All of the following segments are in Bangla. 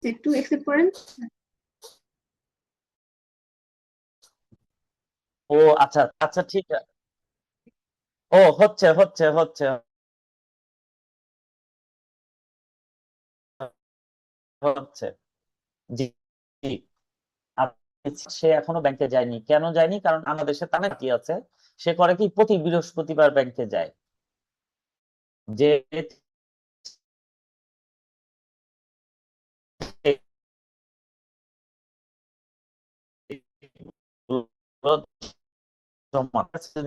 একটু একসেপ্ট করেন। ও আচ্ছা আচ্ছা, ঠিক আছে। ও হচ্ছে হচ্ছে হচ্ছে হচ্ছে। জি জি। সে এখনো ব্যাংকে যায়নি, কেন যায়নি? কারণ আমাদের দেশে তারা কি আছে, সে করে কি প্রতি বৃহস্পতিবার ব্যাংকে যায়। যে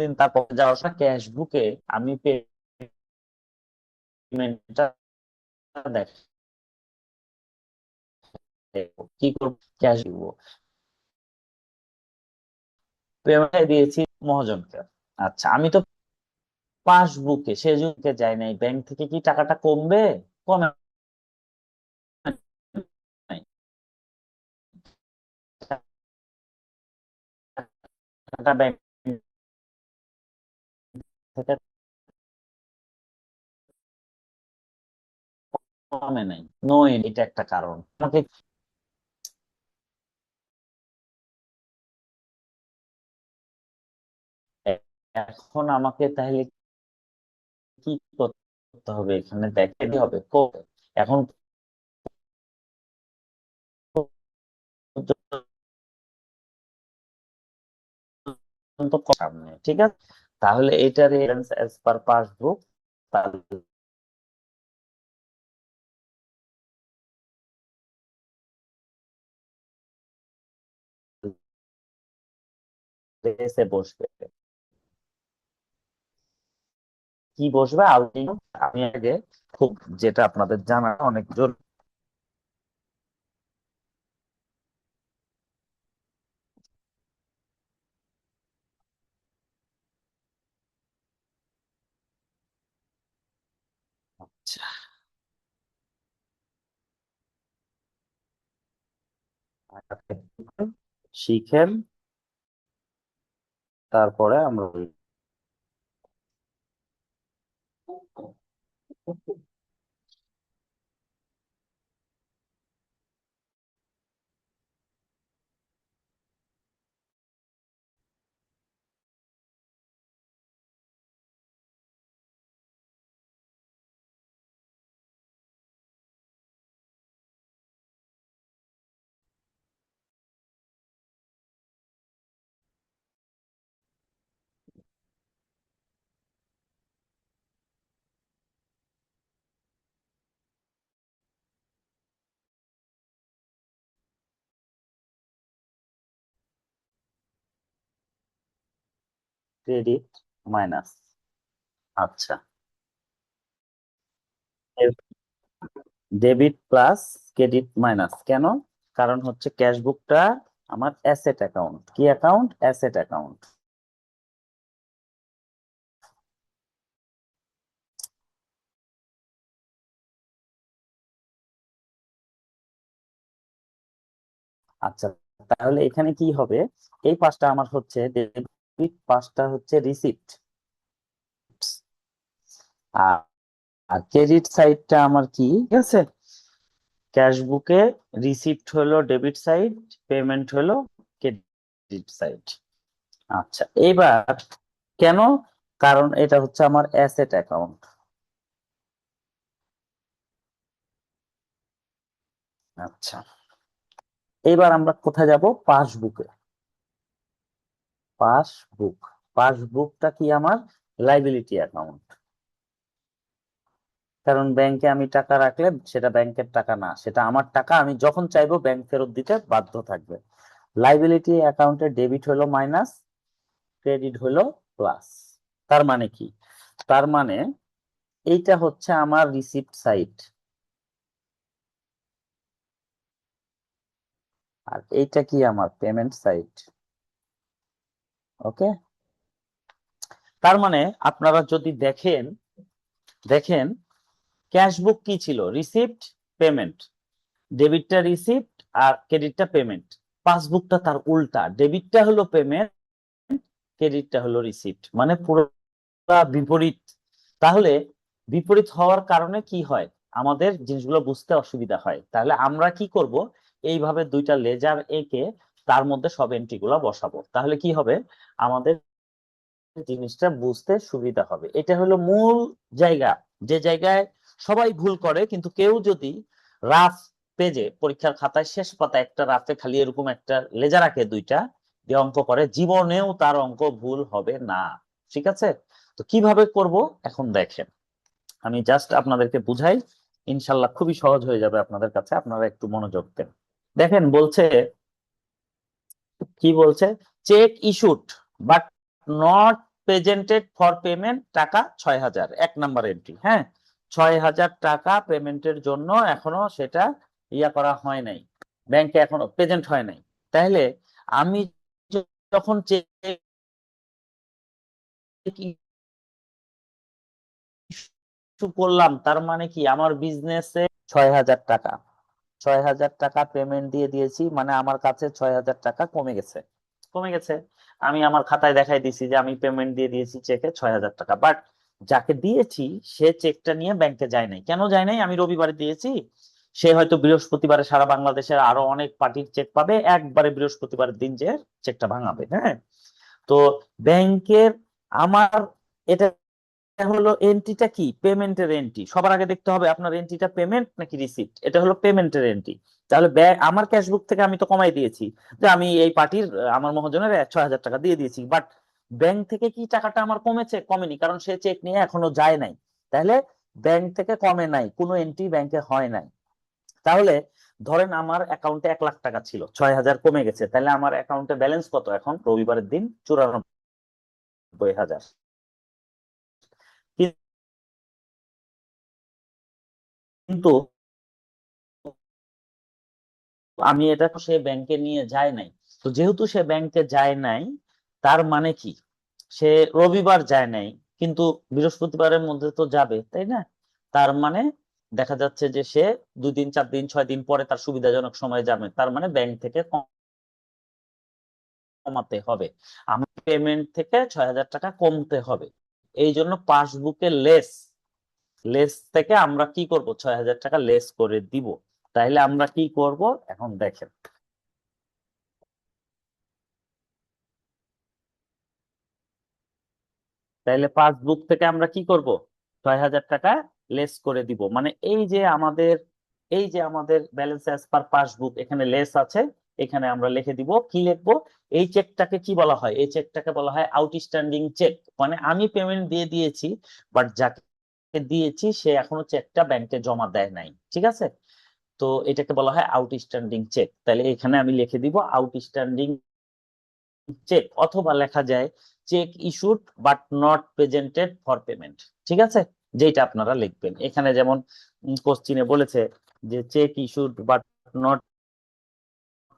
দিন তারপর যাওয়ার সময় ক্যাশ বুকে আমি পেমেন্টটা দেখ কি করবো, ক্যাশ দিব, পেমেন্ট দিয়েছি মহাজনকে। আচ্ছা, আমি তো পাসবুকে সেজুকে যাই নাই, ব্যাংক থেকে কি টাকাটা কমবে? কমে নাই, টাকা ব্যাংক থেকে কমে নাই। নো, এটা একটা কারণ আমাকে। এখন আমাকে তাহলে কি করতে হবে? এখানে দেখাতে হবে এখন পর্যন্ত সামনে, ঠিক আছে। তাহলে এটার অ্যাজ পার পাসবুক, তাহলে এসে বসবে, কি বসবে আউটিং। আমি আগে খুব, যেটা আপনাদের জানা অনেক জোর, আচ্ছা, শিখেন, তারপরে আমরা ক্রেডিট মাইনাস। আচ্ছা, ডেবিট প্লাস ক্রেডিট মাইনাস কেন? কারণ হচ্ছে ক্যাশবুকটা আমার অ্যাসেট অ্যাকাউন্ট। কি অ্যাকাউন্ট? Asset account. আচ্ছা, তাহলে এখানে কি হবে? এই পাঁচটা আমার হচ্ছে ডেবিট, পাঁচটা হচ্ছে রিসিপ্ট, আর আর ক্রেডিট সাইডটা আমার কি, ঠিক আছে? ক্যাশবুকে রিসিপ্ট হলো ডেবিট সাইড, পেমেন্ট হলো ক্রেডিট সাইড। আচ্ছা, এবার কেন? কারণ এটা হচ্ছে আমার অ্যাসেট অ্যাকাউন্ট। আচ্ছা, এবার আমরা কোথায় যাব? পাসবুকে। পাসবুক, পাসবুকটা কি আমার লাইবিলিটি অ্যাকাউন্ট। কারণ ব্যাংকে আমি টাকা রাখলে সেটা ব্যাংকের টাকা না, সেটা আমার টাকা, আমি যখন চাইবো ব্যাংক ফেরত দিতে বাধ্য থাকবে। লাইবিলিটি অ্যাকাউন্টে ডেবিট হলো মাইনাস, ক্রেডিট হলো প্লাস। তার মানে কি? তার মানে এইটা হচ্ছে আমার রিসিপ্ট সাইড, আর এইটা কি আমার পেমেন্ট সাইড। ওকে, তার মানে আপনারা যদি দেখেন, দেখেন ক্যাশবুক কি ছিল? Receipt, payment. ডেবিটটা রিসিপ্ট আর ক্রেডিটটা পেমেন্ট। পাসবুকটা তার উল্টা, ডেবিটটা হলো পেমেন্ট, ক্রেডিটটা হলো রিসিপ্ট, মানে পুরো বিপরীত। তাহলে বিপরীত হওয়ার কারণে কি হয়? আমাদের জিনিসগুলো বুঝতে অসুবিধা হয়। তাহলে আমরা কি করব, এইভাবে দুইটা লেজার এঁকে তার মধ্যে সব এন্ট্রি গুলো বসাবো, তাহলে কি হবে, আমাদের জিনিসটা বুঝতে সুবিধা হবে। এটা হলো মূল জায়গা, যে জায়গায় সবাই ভুল করে, কিন্তু কেউ যদি রাফ পেজে পরীক্ষার খাতায় শেষ পাতায় একটা রাফে খালি এরকম একটা লেজার আঁকে দুইটা দিয়ে অঙ্ক করে, জীবনেও তার অঙ্ক ভুল হবে না। ঠিক আছে, তো কিভাবে করব এখন দেখেন, আমি জাস্ট আপনাদেরকে বুঝাই, ইনশাল্লাহ খুবই সহজ হয়ে যাবে আপনাদের কাছে, আপনারা একটু মনোযোগ দেন। দেখেন বলছে, কি বলছে, cheque issued but not presented for payment, টাকা 6,000, 1 নাম্বার এন্ট্রি। হ্যাঁ, 6,000 টাকা পেমেন্টের জন্য এখনো সেটা ইয়া করা হয় নাই, ব্যাংকে এখনো প্রেজেন্ট হয় নাই। তাহলে আমি যখন চেক ইস্যু করলাম, তার মানে কি আমার বিজনেসে 6,000 টাকা, 6,000 টাকা পেমেন্ট দিয়ে দিয়েছি, মানে আমার কাছে 6,000 টাকা কমে গেছে, কমে গেছে। আমি আমার খাতায় দেখাই দিছি যে আমি পেমেন্ট দিয়ে দিয়েছি চেকে 6,000 টাকা, বাট যাকে দিয়েছি সে চেকটা নিয়ে ব্যাংকে যায় নাই। কেন যায় নাই? আমি রবিবারে দিয়েছি, সে হয়তো বৃহস্পতিবারে সারা বাংলাদেশের আরো অনেক পার্টির চেক পাবে, একবারে বৃহস্পতিবারের দিন যে চেকটা ভাঙাবে। হ্যাঁ, তো ব্যাংকের আমার এটা হলো এন্ট্রিটা কি, পেমেন্টের এন্ট্রি। সবার আগে দেখতে হবে আপনার এন্ট্রিটা পেমেন্ট নাকি রিসিপ্ট। এটা হলো পেমেন্টের এন্ট্রি। তাহলে আমার ক্যাশবুক থেকে আমি তো কমাই দিয়েছি যে আমি এই পার্টির আমার মহাজনের 6,000 টাকা দিয়ে দিয়েছি, বাট ব্যাংক থেকে কি টাকাটা আমার কমেছে? কমেনি, কারণ সে চেক নিয়ে এখনো যায় নাই। তাহলে ব্যাংক থেকে কমে নাই, কোনো এন্ট্রি ব্যাংকে হয় নাই। তাহলে ধরেন আমার অ্যাকাউন্টে 1,00,000 টাকা ছিল, 6,000 কমে গেছে, তাহলে আমার অ্যাকাউন্টে ব্যালেন্স কত এখন রবিবারের দিন? 94,000। কিন্তু আমি এটা তো সে ব্যাংকে নিয়ে যায় নাই। তো যেহেতু সে ব্যাংকে যায় নাই, তার মানে কি, সে রবিবার যায় নাই, কিন্তু বৃহস্পতিবারের মধ্যে তো যাবে, তাই না? তার মানে দেখা যাচ্ছে যে সে 2 দিন 4 দিন 6 দিন পরে তার সুবিধাজনক সময় যাবে, তার মানে ব্যাংক থেকে কমাতে হবে, আমার পেমেন্ট থেকে 6,000 টাকা কমতে হবে। এই জন্য পাসবুকে লেস, লেস থেকে আমরা কি করব, 6,000 টাকা লেস করে দিব। তাইলে আমরা কি করব এখন দেখেন, তাইলে পাসবুক থেকে আমরা কি করব, 6,000 টাকা লেস করে দিব। মানে এই যে আমাদের ব্যালেন্স অ্যাজ পার পাসবুক, এখানে লেস আছে, এখানে আমরা লিখে দিব, কি লিখবো, এই চেকটাকে কি বলা হয়, এই চেকটাকে বলা হয় আউটস্ট্যান্ডিং চেক। মানে আমি পেমেন্ট দিয়ে দিয়েছি, বাট যাকে দিয়েছি সে এখনো চেকটা ব্যাংকে জমা দেয় নাই। ঠিক আছে, তো এটাকে বলা হয় আউটস্ট্যান্ডিং চেক। তাহলে এখানে আমি লিখে দিব আউটস্ট্যান্ডিং চেক, অথবা লেখা যায় cheque issued but not presented for payment. ঠিক আছে, যেটা আপনারা লিখবেন এখানে, যেমন কোশ্চিনে বলেছে যে cheque issued but not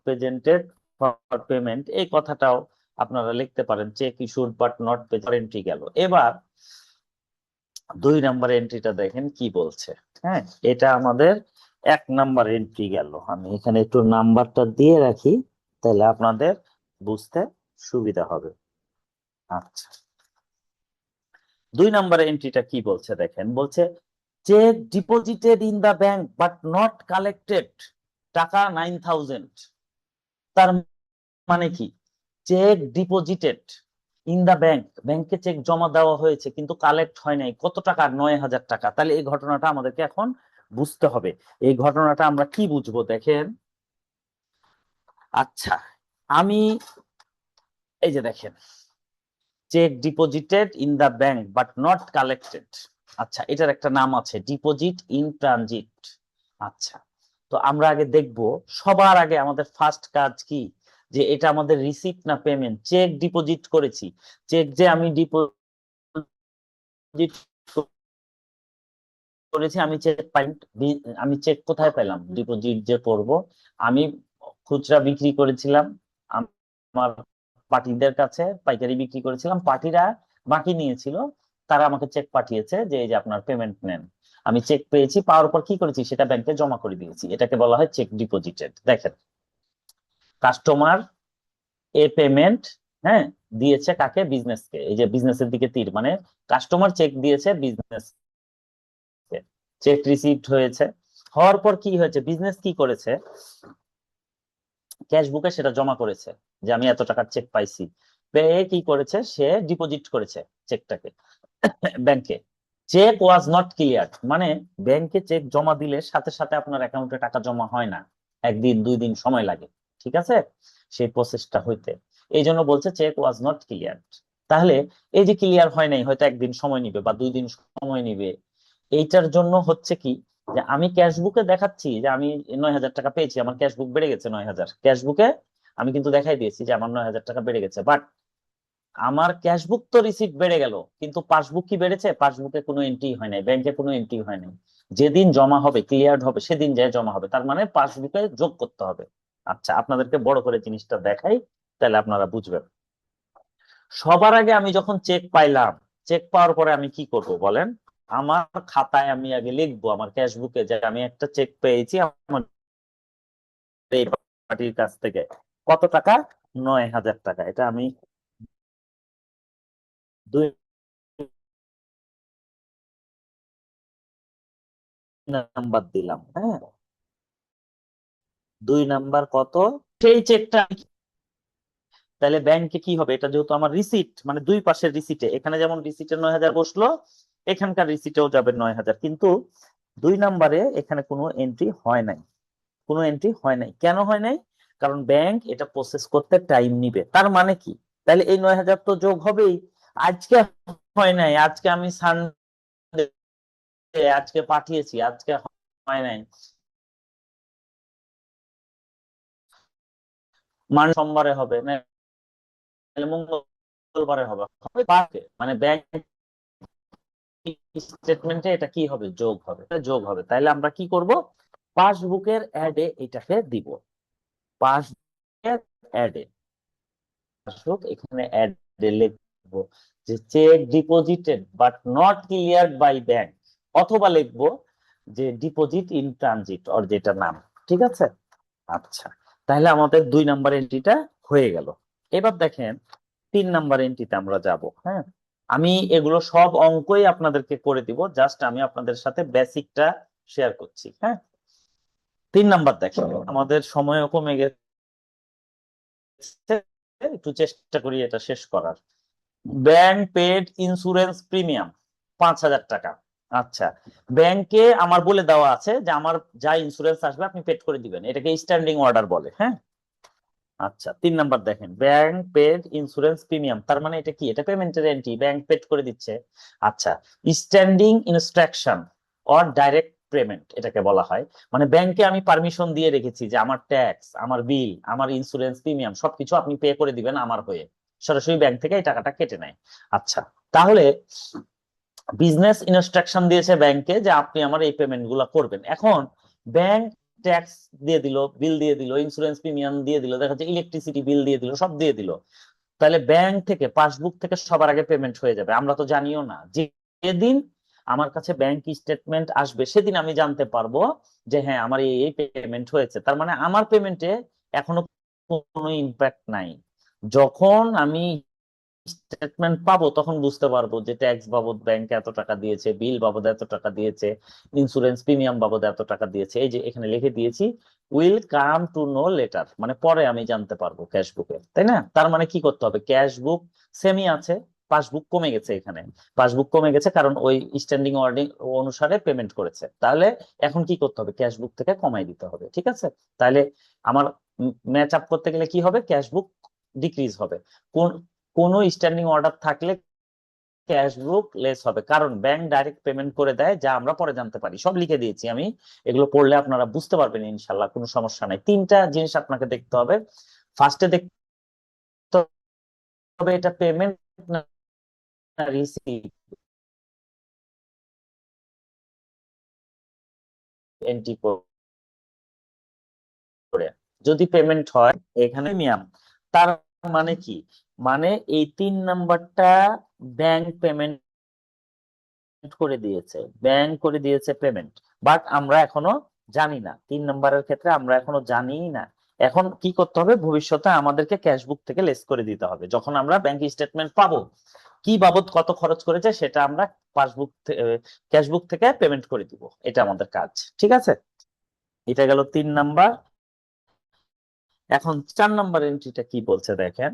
presented for payment, এই কথাটাও আপনারা লিখতে পারেন, cheque issued but not present গেল। এবার 2 নাম্বার এন্ট্রিটা দেখেন কি বলছে। হ্যাঁ, এটা আমাদের 1 নাম্বার এন্ট্রি গেল। আমি এখানে একটু নাম্বারটা দিয়ে রাখি, তাহলে আপনাদের বুঝতে সুবিধা হবে। আচ্ছা, 2 নাম্বার এন্ট্রিটা কি বলছে দেখেন, বলছে cheque deposited in the bank but not collected, টাকা 9,000। তার মানে কি, cheque deposited in the bank, ব্যাংকে চেক জমা দেওয়া হয়েছে কিন্তু কালেক্ট হয় নাই, কত টাকা? 9,000 টাকা। তাহলে এই ঘটনাটা আমাদেরকে এখন বুঝতে হবে। এই ঘটনাটা আমরা কি বুঝবো দেখেন। আচ্ছা, আমি এই যে দেখেন, cheque deposited in the bank but not collected. আচ্ছা, এটার একটা নাম আছে, ডিপোজিট ইন ট্রানজিট। আচ্ছা, তো আমরা আগে দেখব, সবার আগে আমাদের ফার্স্ট কাজ কি, যে এটা আমাদের রিসিপ্ট না পেমেন্ট। চেক ডিপোজিট করেছি, চেক যে আমি ডিপোজিট করেছি, আমি চেক পাই, আমি চেক কোথায় পেলাম? ডিপোজিট যে করব, আমি খুচরা বিক্রি করেছিলাম আমার পার্টিদের কাছে, পাইকারি বিক্রি করেছিলাম, পার্টিরা বাকি নিয়েছিল, তারা আমাকে চেক পাঠিয়েছে যে এই যে আপনার পেমেন্ট নেন। আমি চেক পেয়েছি, পাওয়ার পর কি করেছি, সেটা ব্যাংকে জমা করে দিয়েছি, এটাকে বলা হয় চেক ডিপোজিটেড। দেখেন, কাস্টমার এ পেমেন্ট, হ্যাঁ, দিয়েছে কাকে? বিজনেসকে। এই যে বিজনেসের দিকে তীর, মানে কাস্টমার চেক দিয়েছে বিজনেস, চেক রিসিভড হয়েছে, হওয়ার পর কি হয়েছে, বিজনেস কি করেছে, ক্যাশ বুকে সেটা জমা করেছে যে আমি এত টাকার চেক পাইছি, পেয়ে কি করেছে, সে ডিপোজিট করেছে চেকটাকে ব্যাংকে। চেক ওয়াজ নট ক্লিয়ার, মানে ব্যাংকে চেক জমা দিলে সাথে সাথে আপনার অ্যাকাউন্টে টাকা জমা হয় না, একদিন 2 দিন সময় লাগে, ঠিক আছে, সেই প্রসেসটা হইতে। এই জন্য বলছে চেক ওয়াজ নট ক্লিয়ার। তাহলে এই যে ক্লিয়ার হয় নাই, হয়তো একদিন সময় নিবে বা 2 দিন সময় নিবে, এইটার জন্য হচ্ছে কি, যে আমি ক্যাশ বুকে দেখাচ্ছি যে আমি 9,000 টাকা পেয়েছি, আমার ক্যাশ বুক বেড়ে গেছে 9,000, ক্যাশ বুকে আমি কিন্তু দেখাই দিয়েছি যে আমার 9,000 টাকা বেড়ে গেছে, বাট আমার ক্যাশবুক তো রিসিপ্ট বেড়ে গেল, কিন্তু পাসবুক কি বেড়েছে, পাসবুকে কোনো এন্ট্রি হয় নাই, ব্যাংকে কোনো এন্ট্রি হয় নাই। যেদিন জমা হবে, ক্লিয়ার হবে, সেদিন যায় জমা হবে, তার মানে পাসবুকে যোগ করতে হবে। আচ্ছা, আপনাদেরকে বড় করে জিনিসটা দেখাই, তাহলে আপনারা বুঝবেন। সবার আগে আমি যখন চেক পাইলাম, চেক পাওয়ার পরে আমি কি করব বলেন, আমার খাতায় আমি আগে লিখবো, আমার ক্যাশবুকে, যে আমি একটা চেক পেয়েছি আমার এই পার্টির কাছ থেকে, কত টাকা, 9,000 টাকা। এটা আমি 2 নাম্বার দিলাম, হ্যাঁ, 2 নাম্বার কত, সেই চেকটা তাহলে ব্যাংকে কি হবে, এটা যেহেতু আমার রিসিট, মানে দুই পাশের রিসিটে, এখানে যেমন রিসিটে 9,000 বসলো, এখানকার রিসিটেও যাবে 9,000, কিন্তু 2 নাম্বারে এখানে কোনো এন্ট্রি হয় নাই, কোনো এন্ট্রি হয় নাই, কেন হয় নাই, কারণ ব্যাংক এটা প্রসেস করতে টাইম নিবে। তার মানে কি, তাহলে এই 9,000 তো যোগ হবেই, আজকে হয় নাই, আজকে আমি সানডে, আজকে পাঠিয়েছি, আজকে হয় নাই, মান সোমবারে হবে না, মঙ্গলবারে হবে, মানে ব্যাংক স্টেটমেন্টে এটা কি হবে, যোগ হবে, যোগ হবে। তাইলে আমরা কি করব, পাসবুকের অ্যাডে এটাকে দিব, পাসবুকের অ্যাডে, পাসবুক এখানে অ্যাডে লিখবো যে cheque deposited but not cleared by bank, অথবা লিখবো যে ডিপোজিট ইন ট্রানজিট, ওর যেটা নাম, ঠিক আছে। আচ্ছা, তাহলে আমাদের 2 নাম্বার এন্ট্রিটা হয়ে গেল। এবার দেখেন 3 নাম্বার এন্ট্রিতে আমরা যাব, হ্যাঁ, আমি এগুলো সব অঙ্কই আপনাদেরকে করে দিব, জাস্ট আমি আপনাদের সাথে বেসিকটা শেয়ার করছি, হ্যাঁ। 3 নাম্বার দেখেন, আমাদের সময়ও কমে গেছে, একটু চেষ্টা করি এটা শেষ করার। ব্যাংক পেড ইন্স্যুরেন্স প্রিমিয়াম 5,000 টাকা। আচ্ছা, ব্যাংকে আমার বলে দেওয়া আছে যে আমার যা ইন্স্যুরেন্স আসবে আপনি পেড করে দিবেন, এটাকে স্ট্যান্ডিং অর্ডার বলে, হ্যাঁ। আচ্ছা, 3 নাম্বার দেখেন, ব্যাংক পেড ইন্স্যুরেন্স প্রিমিয়াম, তার মানে এটা কি, এটা পেমেন্টের এন্ট্রি, ব্যাংক পেড করে দিচ্ছে। আচ্ছা, standing instruction or direct payment এটাকে বলা হয়, মানে ব্যাংকে আমি পারমিশন দিয়ে রেখেছি যে আমার ট্যাক্স, আমার বিল, আমার ইন্স্যুরেন্স প্রিমিয়াম সবকিছু আপনি পে করে দিবেন আমার হয়ে, সরাসরি ব্যাংক থেকে এই টাকাটা কেটে নেয়। আচ্ছা, তাহলে বিজনেস ইনস্ট্রাকশন দিয়েছে ব্যাংকে যে আপনি আমার এই পেমেন্ট গুলা করবেন। এখন ব্যাংক ট্যাক্স দিয়ে দিল, বিল দিয়ে দিল, ইন্স্যুরেন্স প্রিমিয়াম দিয়ে দিল, দেখা যাচ্ছে ইলেকট্রিসিটি বিল দিয়ে দিল, সব দিয়ে দিল, তাহলে ব্যাংক থেকে পাসবুক থেকে সবার আগে পেমেন্ট হয়ে যাবে, আমরা তো জানিও না, যেদিন আমার কাছে ব্যাংক স্টেটমেন্ট আসবে সেদিন আমি জানতে পারবো যে হ্যাঁ আমার এই পেমেন্ট হয়েছে, তার মানে আমার পেমেন্টে এখনো কোনো ইম্প্যাক্ট নাই। যখন আমি স্টেটমেন্ট পাবো তখন বুঝতে পারবো যে ট্যাক্স বাবদ ব্যাংক এত টাকা দিয়েছে, বিল বাবদ এত টাকা দিয়েছে, ইন্স্যুরেন্স প্রিমিয়াম বাবদ এত টাকা দিয়েছে, এই যে এখানে লিখে দিয়েছি will come to know later, মানে পরে আমি জানতে পারবো ক্যাশ বুকে, তাই না। তার মানে কি করতে হবে, ক্যাশ বুক সেমই আছে, পাসবুক কমে গেছে, এখানে পাসবুক কমে গেছে কারণ ওই স্ট্যান্ডিং অর্ডার অনুসারে পেমেন্ট করেছে, তাহলে এখন কি করতে হবে, ক্যাশ বুক থেকে কমাই দিতে হবে, ঠিক আছে। তাহলে আমার ম্যাচ আপ করতে গেলে কি হবে, ক্যাশ বুক ডিক্রিজ হবে, কোন কোনো স্ট্যান্ডিং অর্ডার থাকলে ক্যাশ বুক লেস হবে, কারণ ব্যাংক ডাইরেক্ট পেমেন্ট করে দেয়, যা আমরা পরে জানতে পারি, সব লিখে দিয়েছি আমি, এগুলো পড়লে আপনারা বুঝতে পারবেন ইনশাল্লাহ, কোনো সমস্যা নাই। 3টা জিনিস আপনাকে দেখতে হবে, ফার্স্টে দেখতে হবে এটা পেমেন্ট না রিসিভ, এন্ট্রি করে, যদি পেমেন্ট হয় এখানে মিয়াম, তার মানে কি, মানে এই 3 নাম্বারটা ব্যাংক পেমেন্ট করে দিয়েছে, ব্যাংক করে দিয়েছে পেমেন্ট, বাট আমরা এখনো জানি না, 3 নাম্বারের ক্ষেত্রে আমরা এখনো জানি না। এখন কি করতে হবে, ভবিষ্যতে আমাদেরকে ক্যাশবুক থেকে লেস করে দিতে হবে, যখন আমরা ব্যাংক স্টেটমেন্ট পাবো কি বাবদ কত খরচ করেছে সেটা আমরা পাসবুক ক্যাশবুক থেকে পেমেন্ট করে দিব, এটা আমাদের কাজ। ঠিক আছে, এটা গেল 3 নাম্বার। এখন 4 নাম্বার এন্ট্রিটা কি বলছে দেখেন।